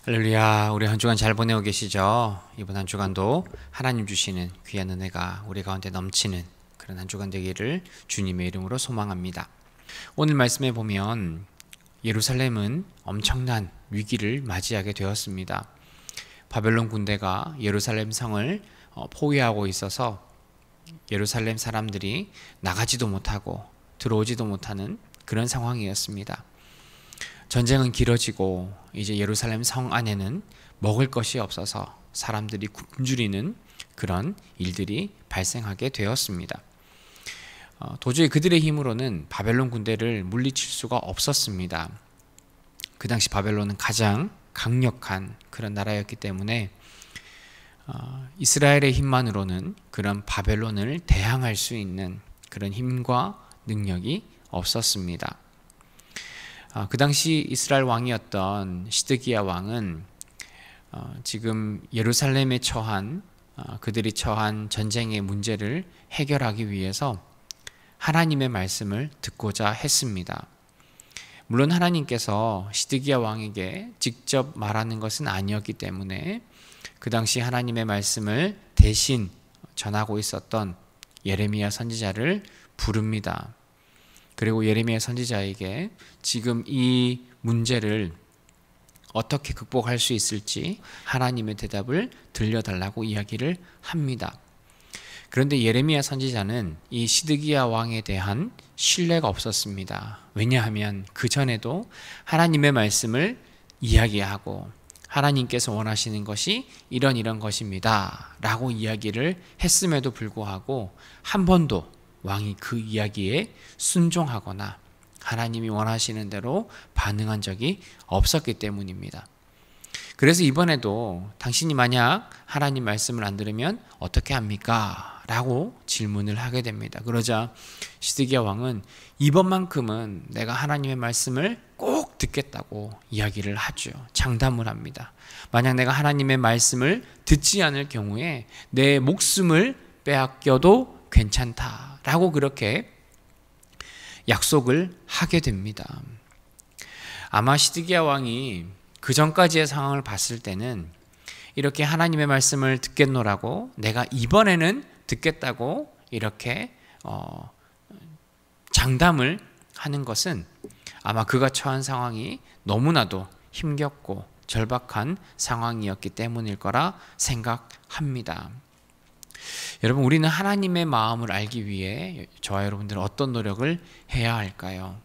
할렐루야. 우리 한 주간 잘 보내고 계시죠? 이번 한 주간도 하나님 주시는 귀한 은혜가 우리 가운데 넘치는 그런 한 주간 되기를 주님의 이름으로 소망합니다. 오늘 말씀에 보면 예루살렘은 엄청난 위기를 맞이하게 되었습니다. 바벨론 군대가 예루살렘 성을 포위하고 있어서 예루살렘 사람들이 나가지도 못하고 들어오지도 못하는 그런 상황이었습니다. 전쟁은 길어지고 이제 예루살렘 성 안에는 먹을 것이 없어서 사람들이 굶주리는 그런 일들이 발생하게 되었습니다. 도저히 그들의 힘으로는 바벨론 군대를 물리칠 수가 없었습니다. 그 당시 바벨론은 가장 강력한 그런 나라였기 때문에 이스라엘의 힘만으로는 그런 바벨론을 대항할 수 있는 그런 힘과 능력이 없었습니다. 그 당시 이스라엘 왕이었던 시드기야 왕은 지금 예루살렘에 그들이 처한 전쟁의 문제를 해결하기 위해서 하나님의 말씀을 듣고자 했습니다. 물론 하나님께서 시드기야 왕에게 직접 말하는 것은 아니었기 때문에 그 당시 하나님의 말씀을 대신 전하고 있었던 예레미야 선지자를 부릅니다. 그리고 예레미야 선지자에게 지금 이 문제를 어떻게 극복할 수 있을지 하나님의 대답을 들려달라고 이야기를 합니다. 그런데 예레미야 선지자는 이 시드기야 왕에 대한 신뢰가 없었습니다. 왜냐하면 그 전에도 하나님의 말씀을 이야기하고 하나님께서 원하시는 것이 이런 것입니다 라고 이야기를 했음에도 불구하고 한 번도 왕이 그 이야기에 순종하거나 하나님이 원하시는 대로 반응한 적이 없었기 때문입니다. 그래서 이번에도 당신이 만약 하나님 말씀을 안 들으면 어떻게 합니까? 라고 질문을 하게 됩니다. 그러자 시드기야 왕은 이번만큼은 내가 하나님의 말씀을 꼭 듣겠다고 이야기를 하죠. 장담을 합니다. 만약 내가 하나님의 말씀을 듣지 않을 경우에 내 목숨을 빼앗겨도 괜찮다라고 그렇게 약속을 하게 됩니다. 아마 시드기야 왕이 그 전까지의 상황을 봤을 때는 이렇게 하나님의 말씀을 듣겠노라고 내가 이번에는 듣겠다고 이렇게 장담을 하는 것은 아마 그가 처한 상황이 너무나도 힘겹고 절박한 상황이었기 때문일 거라 생각합니다. 여러분, 우리는 하나님의 마음을 알기 위해 저와 여러분들은 어떤 노력을 해야 할까요?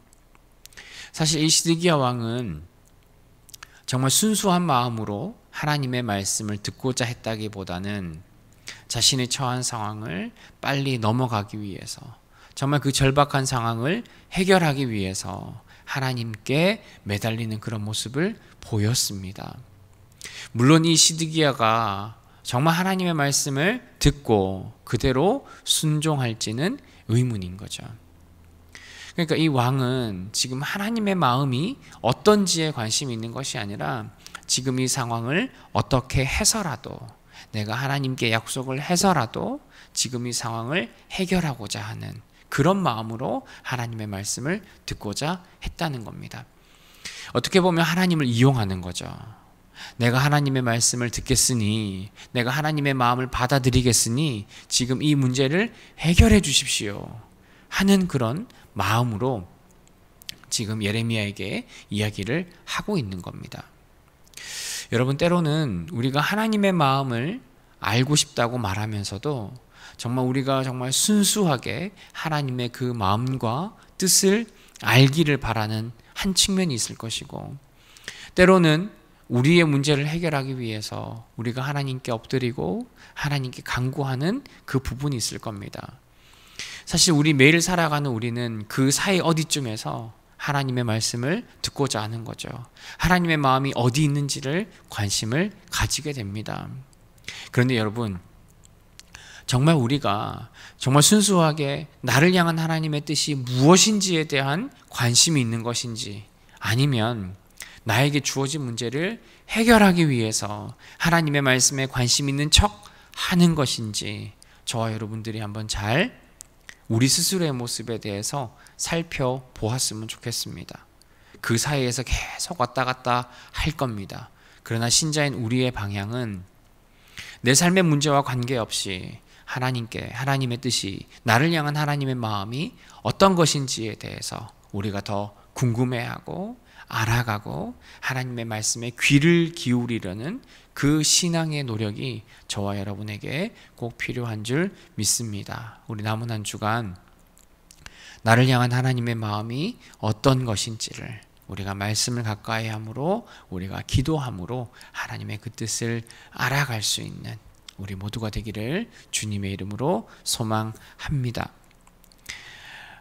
사실 이 시드기야 왕은 정말 순수한 마음으로 하나님의 말씀을 듣고자 했다기보다는 자신의 처한 상황을 빨리 넘어가기 위해서, 정말 그 절박한 상황을 해결하기 위해서 하나님께 매달리는 그런 모습을 보였습니다. 물론 이 시드기야가 정말 하나님의 말씀을 듣고 그대로 순종할지는 의문인 거죠. 그러니까 이 왕은 지금 하나님의 마음이 어떤지에 관심이 있는 것이 아니라 지금 이 상황을 어떻게 해서라도, 내가 하나님께 약속을 해서라도 지금 이 상황을 해결하고자 하는 그런 마음으로 하나님의 말씀을 듣고자 했다는 겁니다. 어떻게 보면 하나님을 이용하는 거죠. 내가 하나님의 말씀을 듣겠으니, 내가 하나님의 마음을 받아들이겠으니 지금 이 문제를 해결해 주십시오 하는 그런 마음으로 지금 예레미야에게 이야기를 하고 있는 겁니다. 여러분, 때로는 우리가 하나님의 마음을 알고 싶다고 말하면서도 정말 우리가 정말 순수하게 하나님의 그 마음과 뜻을 알기를 바라는 한 측면이 있을 것이고, 때로는 우리의 문제를 해결하기 위해서 우리가 하나님께 엎드리고 하나님께 간구하는 그 부분이 있을 겁니다. 사실 우리 매일 살아가는 우리는 그 사이 어디쯤에서 하나님의 말씀을 듣고자 하는 거죠. 하나님의 마음이 어디 있는지를 관심을 가지게 됩니다. 그런데 여러분, 정말 우리가 정말 순수하게 나를 향한 하나님의 뜻이 무엇인지에 대한 관심이 있는 것인지, 아니면 나에게 주어진 문제를 해결하기 위해서 하나님의 말씀에 관심 있는 척 하는 것인지, 저와 여러분들이 한번 잘 우리 스스로의 모습에 대해서 살펴보았으면 좋겠습니다. 그 사이에서 계속 왔다 갔다 할 겁니다. 그러나 신자인 우리의 방향은 내 삶의 문제와 관계없이 하나님의 뜻이, 나를 향한 하나님의 마음이 어떤 것인지에 대해서 우리가 더 궁금해하고 알아가고 하나님의 말씀에 귀를 기울이려는 그 신앙의 노력이 저와 여러분에게 꼭 필요한 줄 믿습니다. 우리 남은 한 주간 나를 향한 하나님의 마음이 어떤 것인지를 우리가 말씀을 가까이 함으로, 우리가 기도함으로 하나님의 그 뜻을 알아갈 수 있는 우리 모두가 되기를 주님의 이름으로 소망합니다.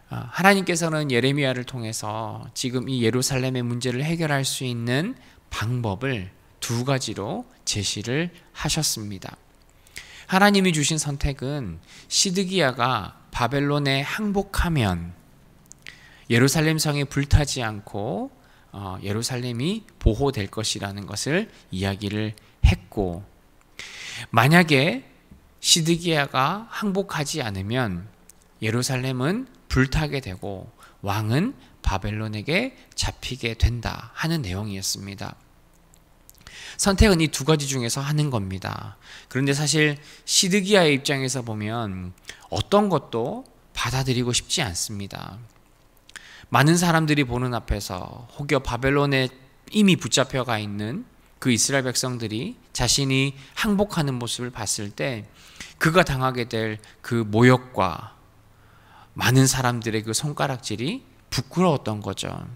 하나님께서는 예레미야를 통해서 지금 이 예루살렘의 문제를 해결할 수 있는 방법을 두 가지로 제시를 하셨습니다. 하나님이 주신 선택은 시드기야가 바벨론에 항복하면 예루살렘 성이 불타지 않고 예루살렘이 보호될 것이라는 것을 이야기를 했고, 만약에 시드기야가 항복하지 않으면 예루살렘은 불타게 되고 왕은 바벨론에게 잡히게 된다 하는 내용이었습니다. 선택은 이 두 가지 중에서 하는 겁니다. 그런데 사실 시드기야의 입장에서 보면 어떤 것도 받아들이고 싶지 않습니다. 많은 사람들이 보는 앞에서 혹여 바벨론에 이미 붙잡혀가 있는 그 이스라엘 백성들이 자신이 항복하는 모습을 봤을 때 그가 당하게 될 그 모욕과 많은 사람들의 그 손가락질이 부끄러웠던 거죠.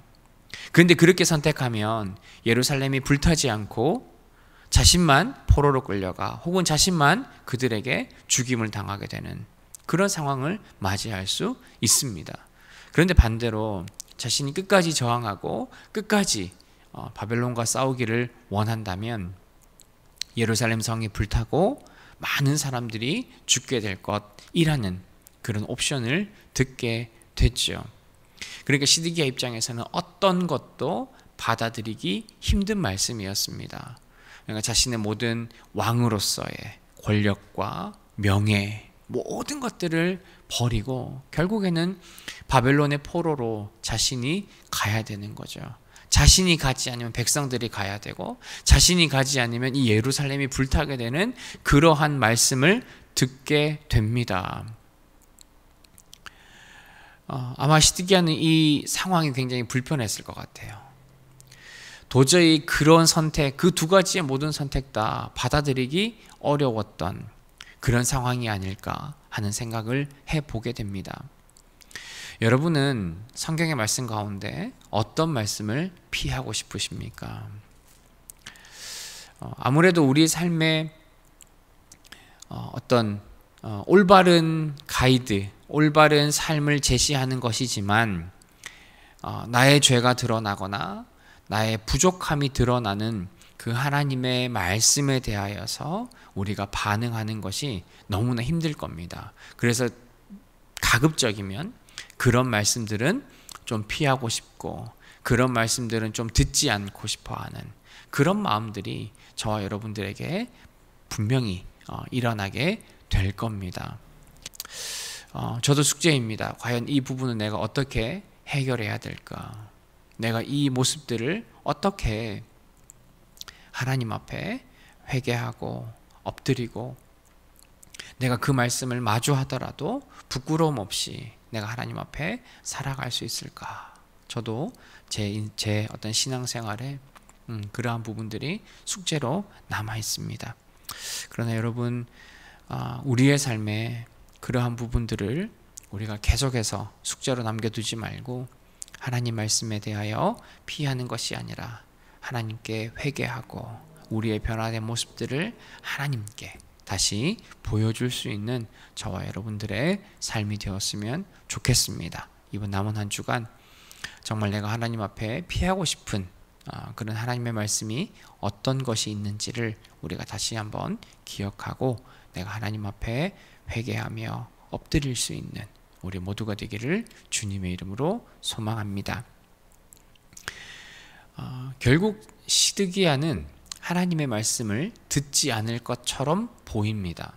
그런데 그렇게 선택하면 예루살렘이 불타지 않고 자신만 포로로 끌려가 혹은 자신만 그들에게 죽임을 당하게 되는 그런 상황을 맞이할 수 있습니다. 그런데 반대로 자신이 끝까지 저항하고 끝까지 바벨론과 싸우기를 원한다면 예루살렘 성이 불타고 많은 사람들이 죽게 될 것이라는 그런 옵션을 듣게 됐죠. 그러니까 시드기야 입장에서는 어떤 것도 받아들이기 힘든 말씀이었습니다. 그러니까 자신의 모든 왕으로서의 권력과 명예, 모든 것들을 버리고 결국에는 바벨론의 포로로 자신이 가야 되는 거죠. 자신이 가지 않으면 백성들이 가야 되고, 자신이 가지 않으면 이 예루살렘이 불타게 되는 그러한 말씀을 듣게 됩니다. 아마 시드기야는 이 상황이 굉장히 불편했을 것 같아요. 도저히 그런 선택, 그 두 가지의 모든 선택 다 받아들이기 어려웠던 그런 상황이 아닐까 하는 생각을 해보게 됩니다. 여러분은 성경의 말씀 가운데 어떤 말씀을 피하고 싶으십니까? 아무래도 우리 삶의 어떤 올바른 가이드, 올바른 삶을 제시하는 것이지만 나의 죄가 드러나거나 나의 부족함이 드러나는 그 하나님의 말씀에 대하여서 우리가 반응하는 것이 너무나 힘들 겁니다. 그래서 가급적이면 그런 말씀들은 좀 피하고 싶고 그런 말씀들은 좀 듣지 않고 싶어 하는 그런 마음들이 저와 여러분들에게 분명히 일어나게 될 겁니다. 저도 숙제입니다. 과연 이 부분은 내가 어떻게 해결해야 될까? 내가 이 모습들을 어떻게 하나님 앞에 회개하고 엎드리고 내가 그 말씀을 마주하더라도 부끄러움 없이 내가 하나님 앞에 살아갈 수 있을까? 저도 제 어떤 신앙생활에 그러한 부분들이 숙제로 남아 있습니다. 그러나 여러분, 우리의 삶에 그러한 부분들을 우리가 계속해서 숙제로 남겨두지 말고 하나님 말씀에 대하여 피하는 것이 아니라 하나님께 회개하고 우리의 변화된 모습들을 하나님께 다시 보여줄 수 있는 저와 여러분들의 삶이 되었으면 좋겠습니다. 이번 남은 한 주간 정말 내가 하나님 앞에 피하고 싶은 그런 하나님의 말씀이 어떤 것이 있는지를 우리가 다시 한번 기억하고 내가 하나님 앞에 회개하며 엎드릴 수 있는 우리 모두가 되기를 주님의 이름으로 소망합니다. 결국 시드기야는 하나님의 말씀을 듣지 않을 것처럼 보입니다.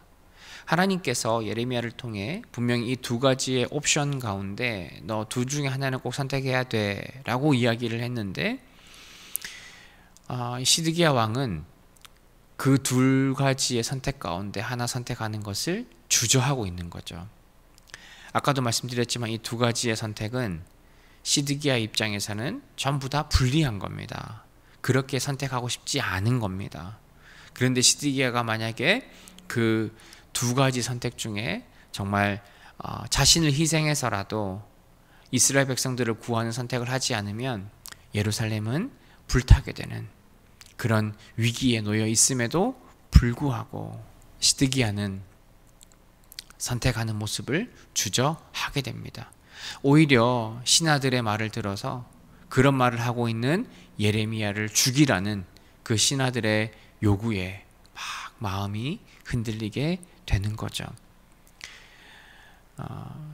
하나님께서 예레미야를 통해 분명히 이 두 가지의 옵션 가운데 너 둘 중에 하나는 꼭 선택해야 돼 라고 이야기를 했는데 시드기야 왕은 그 두 가지의 선택 가운데 하나 선택하는 것을 주저하고 있는 거죠. 아까도 말씀드렸지만 이 두 가지의 선택은 시드기야 입장에서는 전부 다 불리한 겁니다. 그렇게 선택하고 싶지 않은 겁니다. 그런데 시드기야가 만약에 그 두 가지 선택 중에 정말 자신을 희생해서라도 이스라엘 백성들을 구하는 선택을 하지 않으면 예루살렘은 불타게 되는 그런 위기에 놓여 있음에도 불구하고 시드기야는 선택하는 모습을 주저하게 됩니다. 오히려 신하들의 말을 들어서 그런 말을 하고 있는 예레미야를 죽이라는 그 신하들의 요구에 막 마음이 흔들리게 되는 거죠.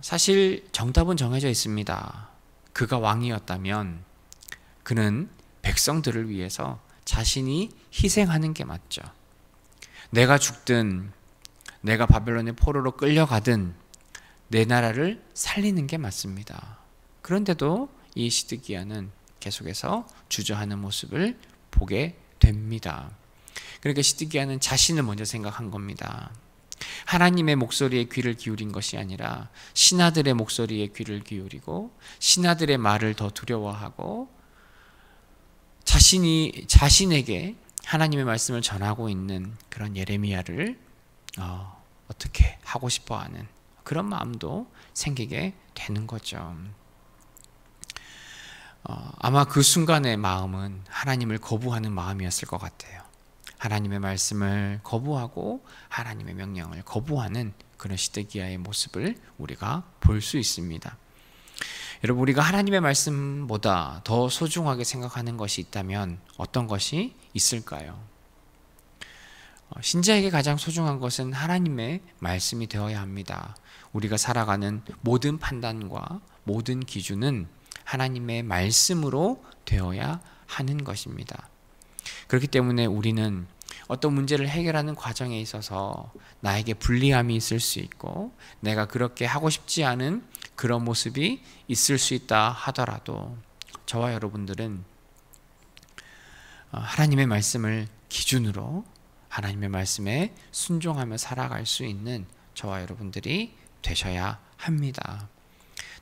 사실 정답은 정해져 있습니다. 그가 왕이었다면 그는 백성들을 위해서 자신이 희생하는 게 맞죠. 내가 죽든 내가 바벨론의 포로로 끌려가든 내 나라를 살리는 게 맞습니다. 그런데도 이 시드기야는 계속해서 주저하는 모습을 보게 됩니다. 그러니까 시드기야는 자신을 먼저 생각한 겁니다. 하나님의 목소리에 귀를 기울인 것이 아니라 신하들의 목소리에 귀를 기울이고 신하들의 말을 더 두려워하고 자신에게 하나님의 말씀을 전하고 있는 그런 예레미야를 어떻게 하고 싶어하는 그런 마음도 생기게 되는 거죠. 아마 그 순간의 마음은 하나님을 거부하는 마음이었을 것 같아요. 하나님의 말씀을 거부하고 하나님의 명령을 거부하는 그런 시드기야의 모습을 우리가 볼 수 있습니다. 여러분, 우리가 하나님의 말씀보다 더 소중하게 생각하는 것이 있다면 어떤 것이 있을까요? 신자에게 가장 소중한 것은 하나님의 말씀이 되어야 합니다. 우리가 살아가는 모든 판단과 모든 기준은 하나님의 말씀으로 되어야 하는 것입니다. 그렇기 때문에 우리는 어떤 문제를 해결하는 과정에 있어서 나에게 불리함이 있을 수 있고 내가 그렇게 하고 싶지 않은 그런 모습이 있을 수 있다 하더라도 저와 여러분들은 하나님의 말씀을 기준으로 하나님의 말씀에 순종하며 살아갈 수 있는 저와 여러분들이 되셔야 합니다.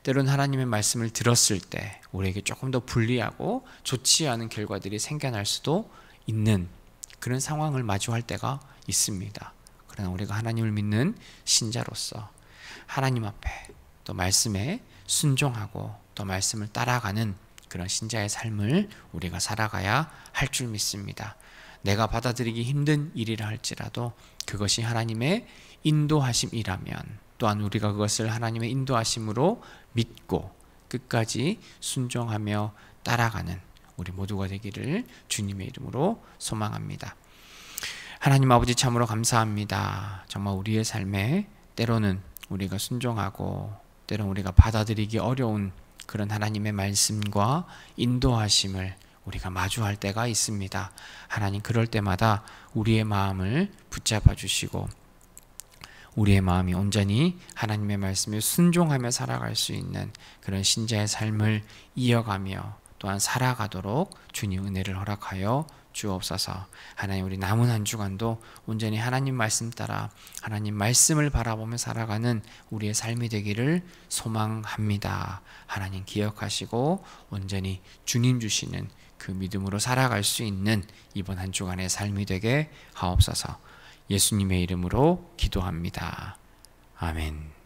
때론 하나님의 말씀을 들었을 때 우리에게 조금 더 불리하고 좋지 않은 결과들이 생겨날 수도 있는 그런 상황을 마주할 때가 있습니다. 그러나 우리가 하나님을 믿는 신자로서 하나님 앞에 또 말씀에 순종하고 또 말씀을 따라가는 그런 신자의 삶을 우리가 살아가야 할 줄 믿습니다. 내가 받아들이기 힘든 일이라 할지라도 그것이 하나님의 인도하심이라면 또한 우리가 그것을 하나님의 인도하심으로 믿고 끝까지 순종하며 따라가는 우리 모두가 되기를 주님의 이름으로 소망합니다. 하나님 아버지 참으로 감사합니다. 정말 우리의 삶에 때로는 우리가 순종하고 때로는 우리가 받아들이기 어려운 그런 하나님의 말씀과 인도하심을 우리가 마주할 때가 있습니다. 하나님, 그럴 때마다 우리의 마음을 붙잡아 주시고 우리의 마음이 온전히 하나님의 말씀에 순종하며 살아갈 수 있는 그런 신자의 삶을 이어가며 또한 살아가도록 주님 은혜를 허락하여 주옵소서. 하나님, 우리 남은 한 주간도 온전히 하나님 말씀 따라 하나님 말씀을 바라보며 살아가는 우리의 삶이 되기를 소망합니다. 하나님 기억하시고 온전히 주님 주시는 그 믿음으로 살아갈 수 있는 이번 한 주간의 삶이 되게 하옵소서. 예수님의 이름으로 기도합니다. 아멘.